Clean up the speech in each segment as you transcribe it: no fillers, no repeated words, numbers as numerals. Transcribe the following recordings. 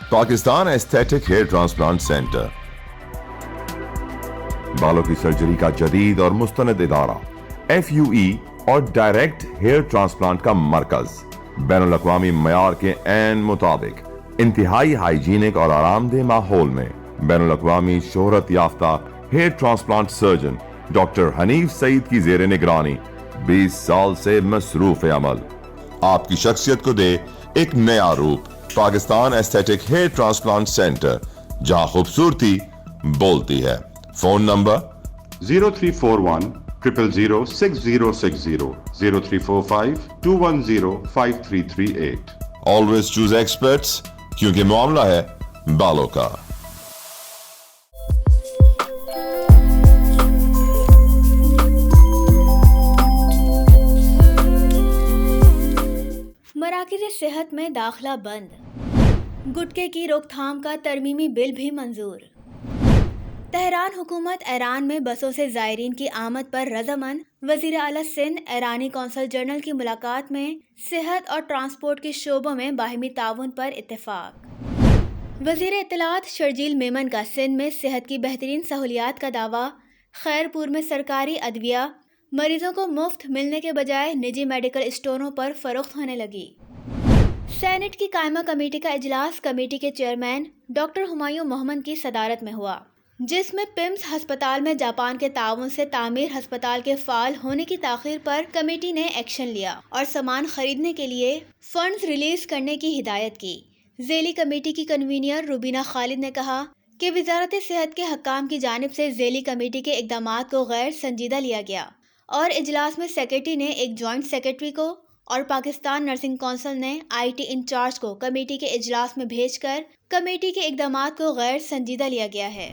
Pakistan aesthetic hair transplant centre, बालों की surgery का जदीद और मुस्तनद इदारा, FUE और डायरेक्ट हेयर ट्रांसप्लांट का मरकज, बैनुल अक़वामी मयार के ऐन मुताबिक इंतहाई हाइजीनिक और आरामदेह माहौल में बैनुल अक़वामी शोहरत याफ्ता hair transplant surgeon doctor Hanif Saeed की ज़ेरे निगरानी 20 साल से मसरूफ अमल आपकी शख्सियत को दे एक नया रूप। Pakistan aesthetic hair transplant centre, जहां खूबसूरती बोलती है। Phone number 0341 000 6060 0345 210 5338। Always choose experts, क्योंकि मामला है बालों का। मराकिज़ सेहत में दाखिला बंद, गुटके की रोकथाम का तरमीमी बिल भी मंजूर। तेहरान हुकूमत ईरान में बसों से ज़ायरीन की आमद पर रज़ामंद। वज़ीर आला सिंध ईरानी कौंसल जनरल की मुलाकात में सेहत और ट्रांसपोर्ट के शोबों में बाहिमी ताउन पर इत्तेफाक। वज़ीर इत्तलात शर्जील मेमन का सिंध में सेहत की बेहतरीन सहूलियात का दावा। खैरपुर में सरकारी अदविया मरीजों को मुफ्त मिलने के बजाय निजी मेडिकल स्टोरों पर फरोख्त होने लगी। सेनेट की कायमा कमेटी का इजलास कमेटी के चेयरमैन डॉक्टर हुमायूं मोहम्मद की सदारत में हुआ, जिसमें पिम्स हस्पताल में जापान के ताउन से तामीर हस्पताल के फाल होने की ताख़ीर पर कमेटी ने एक्शन लिया और सामान खरीदने के लिए फंड्स रिलीज करने की हिदायत की। ज़ेली कमेटी की कन्वीनर रुबीना खालिद ने कहा कि वजारत सेहत के हक्काम की जानिब से ज़ेली कमेटी के इक़दामात को गैर संजीदा लिया गया और इजलास में सेक्रेटरी ने एक जॉइंट सेक्रेटरी को और पाकिस्तान नर्सिंग कौंसिल ने IT इंचार्ज को कमेटी के इजलास में भेजकर कमेटी के इक़दामात को गैर संजीदा लिया गया है।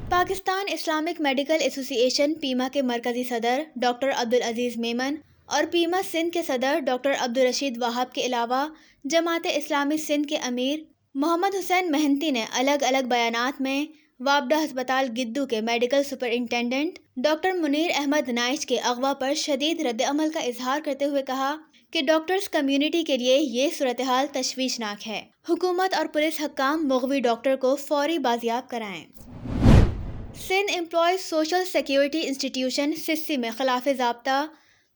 Pakistan Islamic medical association Pima के मरकजी सदर डॉक्टर अब्दुल अजीज़ मेमन और पीमा सिंध के सदर डॉक्टर अब्दुल रशीद वहाब के अलावा जमात इस्लामी सिंध के अमीर मोहम्मद हुसैन मेहनती ने अलग अलग बयानात में वाबडा हस्पताल गिद्दू के medical superintendent doctor Munir Ahmed Naich के अगवा पर शदीद रद्द अमल का इजहार करते हुए कहा कि डॉक्टर्स कम्युनिटी के लिए ये सूरत हाल तशवीशनाक है। हुकूमत और पुलिस हक्काम मुग़वी डॉक्टर को फौरी बाजियाब कराएं। Sindh employees social security institution SESSI में खिलाफ ज़ाब्ता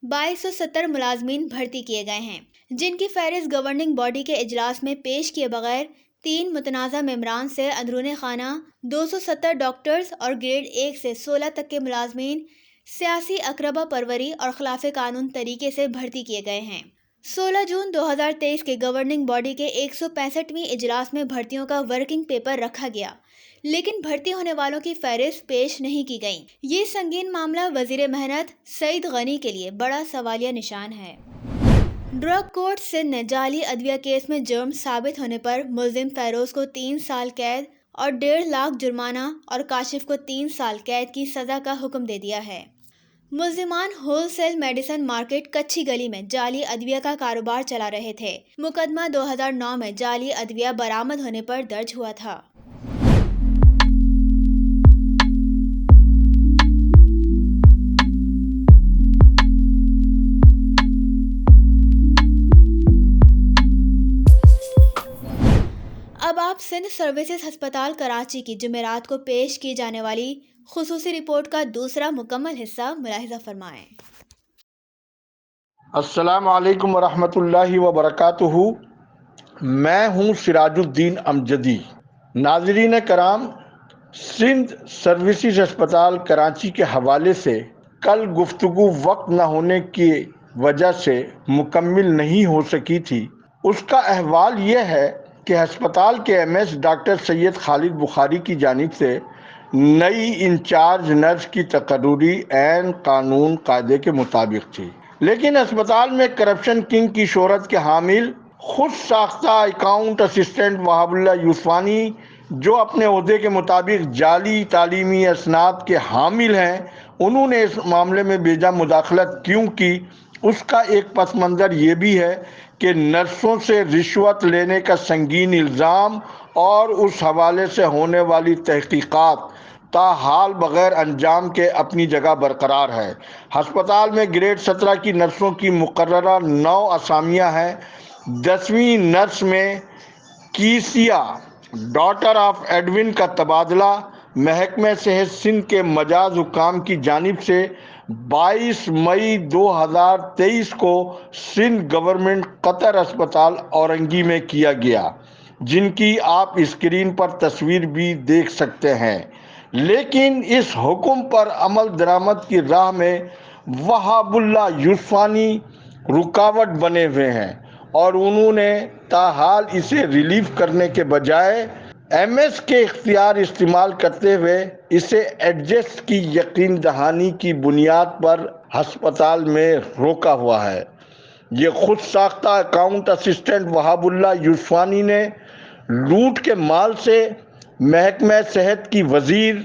2270 मुलाजमीन भर्ती किए गए हैं, जिनकी फहरिस्त गवर्निंग बॉडी के इजलास में पेश किए बगैर 3 मुतनाज़ा मेम्बरान से अंदरूनी खाना 270 डॉक्टर्स और ग्रेड 1 से 16 तक के मुलाजमीन सियासी अकरबा परवरी और खिलाफ कानून तरीके से भर्ती किए गए हैं। 16 जून 2023 के गवर्निंग बॉडी के 165वीं इजलास में भर्तियों का वर्किंग पेपर रखा गया, लेकिन भर्ती होने वालों की फहरिस्त पेश नहीं की गई। ये संगीन मामला वजीर मेहनत सईद गनी के लिए बड़ा सवालिया निशान है। ड्रग कोर्ट सिंध ने जाली अदविया केस में जुर्म साबित होने पर मुल्जिम फैरोज को 3 साल कैद और 1.5 लाख जुर्माना और काशिफ को 3 साल कैद की सज़ा का हुक्म दे दिया है। मुल्जिमान होलसेल मेडिसिन मार्केट कच्ची गली में जाली अदविया का कारोबार चला रहे थे। मुकदमा 2009 में जाली अदविया बरामद होने पर दर्ज हुआ था। अब आप सिंध सर्विसेज अस्पताल कराची की जुमेरात को पेश की जाने वाली खुसूसी रिपोर्ट का दूसरा मुकम्मल हिस्सा मुलाहिजा फरमाएं। अस्सलाम वालेकुम वरहमतुल्लाहि वबरकातुहू। मैं हूँ सिराजुद्दीन अमजदी। नाज़रीन कराम, सिंध सर्विसेज अस्पताल कराची के हवाले से कल गुफ्तगू वक्त न होने की वजह से मुकम्मिल नहीं हो सकी थी। उसका अहवाल यह है कि अस्पताल के MS डॉक्टर सैयद खालिद बुखारी की जानिब से नई इंचार्ज नर्स की तकर्री ऐन कानून कायदे के मुताबिक थी, लेकिन अस्पताल में करप्शन किंग की शोहरत के हामिल खुद साख्ता अकाउंट असिस्टेंट वहाबुल्लाह यूसुफानी, जो अपने ओहदे के मुताबिक जाली तालीमी असनाद के हामिल हैं, उन्होंने इस मामले में बेजा मुदाखलत क्यों की। उसका एक पस मंज़र ये भी है कि नर्सों से रिश्वत लेने का संगीन इल्ज़ाम और उस हवाले से होने वाली तहकीकात ताहाल बग़ैर अंजाम के अपनी जगह बरकरार है। हस्पताल में ग्रेड 17 की नर्सों की मुकर्ररा 9 असामियाँ हैं। 10वीं नर्स में कीसिया ڈاٹر آف ایڈون کا تبادلہ محکمہ صحت سندھ کے مجاز حکام کی جانب سے 22 مئی 2023 کو سندھ گورنمنٹ قطر اسپتال اورنگی میں کیا گیا، جن کی آپ اسکرین پر تصویر بھی دیکھ سکتے ہیں۔ لیکن اس حکم پر عمل درآمد کی راہ میں وہاب اللہ یوسفانی رکاوٹ بنے ہوئے ہیں اور انہوں نے تاحال اسے ریلیف کرنے کے بجائے MS کے اختیار استعمال کرتے ہوئے اسے ایڈجسٹ کی یقین دہانی کی بنیاد پر ہسپتال میں روکا ہوا ہے۔ یہ خود ساختہ اکاؤنٹ اسسٹنٹ وہاب اللہ یوسفانی نے لوٹ کے مال سے محکمہ صحت کی وزیر،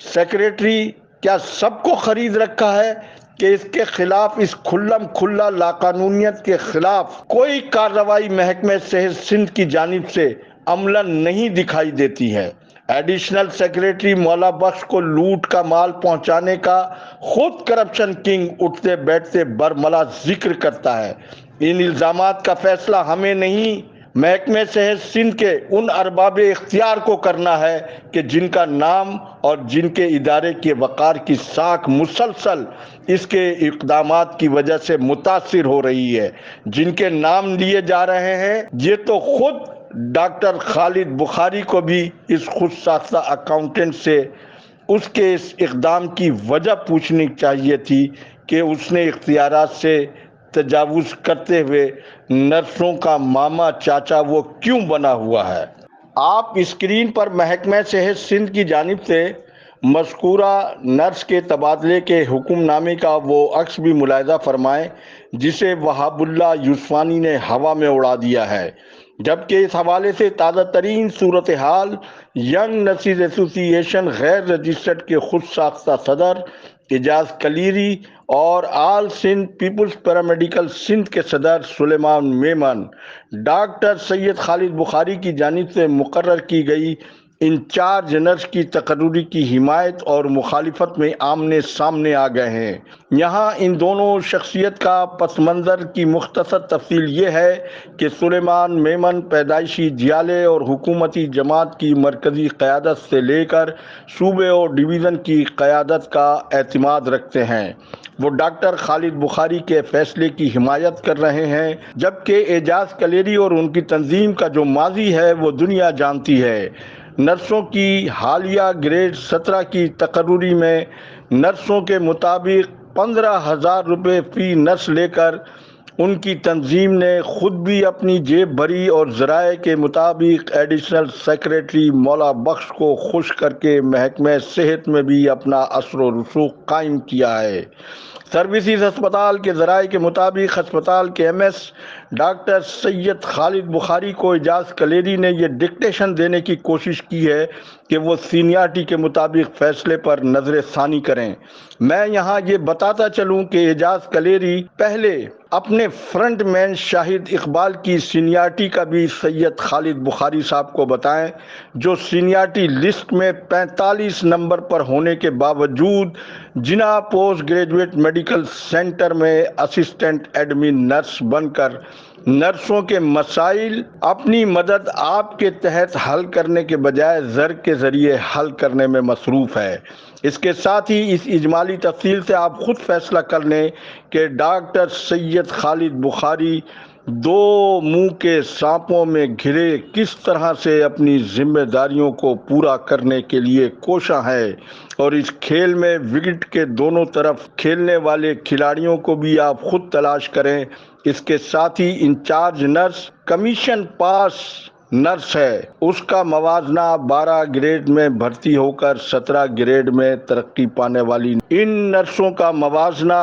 سیکریٹری کیا سب کو خرید رکھا ہے کہ اس کے خلاف، اس کھلم کھلا لاقانونیت کے خلاف کوئی کارروائی محکمہ صحت سندھ کی جانب سے عملاً نہیں دکھائی دیتی ہے۔ ایڈیشنل سیکریٹری مولا بخش کو لوٹ کا مال پہنچانے کا خود کرپشن کنگ اٹھتے بیٹھتے برملا ذکر کرتا ہے۔ ان الزامات کا فیصلہ ہمیں نہیں، محکمہ صحت سندھ کے ان ارباب اختیار کو کرنا ہے کہ جن کا نام اور جن کے ادارے کے وقار کی ساکھ مسلسل اس کے اقدامات کی وجہ سے متاثر ہو رہی ہے۔ جن کے نام لیے جا رہے ہیں، یہ تو خود ڈاکٹر خالد بخاری کو بھی اس خود ساختہ اکاؤنٹنٹ سے اس کے اس اقدام کی وجہ پوچھنی چاہیے تھی کہ اس نے اختیارات سے تجاوز کرتے ہوئے نرسوں کا ماما چاچا وہ کیوں بنا ہوا ہے۔ آپ اسکرین پر محکمہ صحت سندھ کی جانب سے مذکورہ نرس کے تبادلے کے حکم نامے کا وہ عکس بھی ملاحظہ فرمائیں جسے وہاب اللہ یوسفانی نے ہوا میں اڑا دیا ہے، جبکہ اس حوالے سے تازہ ترین صورتحال ینگ نرسز ایسوسی ایشن غیر رجسٹرڈ کے خود ساختہ صدر اعجاز کلیری اور آل سندھ پیپلز پیرامیڈیکل سندھ کے صدر سلیمان میمن ڈاکٹر سید خالد بخاری کی جانب سے مقرر کی گئی انچارج نرس کی تقرری کی حمایت اور مخالفت میں آمنے سامنے آ گئے ہیں۔ یہاں ان دونوں شخصیت کا پس منظر کی مختصر تفصیل یہ ہے کہ سلیمان میمن پیدائشی جیالے اور حکومتی جماعت کی مرکزی قیادت سے لے کر صوبے اور ڈویژن کی قیادت کا اعتماد رکھتے ہیں۔ وہ ڈاکٹر خالد بخاری کے فیصلے کی حمایت کر رہے ہیں، جبکہ اعجاز کلیری اور ان کی تنظیم کا جو ماضی ہے وہ دنیا جانتی ہے۔ نرسوں کی حالیہ گریڈ 17 کی تقرری میں نرسوں کے مطابق 15,000 روپے فی نرس لے کر ان کی تنظیم نے خود بھی اپنی جیب بھری اور ذرائع کے مطابق ایڈیشنل سیکریٹری مولا بخش کو خوش کر کے محکمہ صحت میں بھی اپنا اثر و رسوخ قائم کیا ہے۔ سروسز ہسپتال کے ذرائع کے مطابق ہسپتال کے MS ڈاکٹر سید خالد بخاری کو اعجاز کلیری نے یہ ڈکٹیشن دینے کی کوشش کی ہے کہ وہ سینیارٹی کے مطابق فیصلے پر نظر ثانی کریں۔ میں یہاں یہ بتاتا چلوں کہ اعجاز کلیری پہلے اپنے فرنٹ مین شاہد اقبال کی سینیارٹی کا بھی سید خالد بخاری صاحب کو بتائیں، جو سینیارٹی لسٹ میں 45 نمبر پر ہونے کے باوجود جنا پوسٹ گریجویٹ میڈیکل سینٹر میں اسسٹنٹ ایڈمن نرس بن کر نرسوں کے مسائل اپنی مدد آپ کے تحت حل کرنے کے بجائے زر کے ذریعے حل کرنے میں مصروف ہے۔ اس کے ساتھ ہی اس اجمالی تفصیل سے آپ خود فیصلہ کر لیں کہ ڈاکٹر سید خالد بخاری دو منہ کے سانپوں میں گھرے کس طرح سے اپنی ذمہ داریوں کو پورا کرنے کے لیے کوشاں ہے، اور اس کھیل میں وکٹ کے دونوں طرف کھیلنے والے کھلاڑیوں کو بھی آپ خود تلاش کریں۔ اس کے ساتھ ہی انچارج نرس کمیشن پاس نرس ہے، اس کا موازنہ 12 گریڈ میں بھرتی ہو کر 17 گریڈ میں ترقی پانے والی ان نرسوں کا موازنہ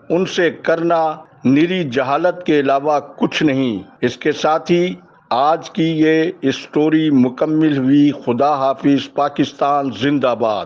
ان سے کرنا نری جہالت کے علاوہ کچھ نہیں۔ اس کے ساتھ ہی آج کی یہ اسٹوری مکمل ہوئی۔ خدا حافظ۔ پاکستان زندہ باد۔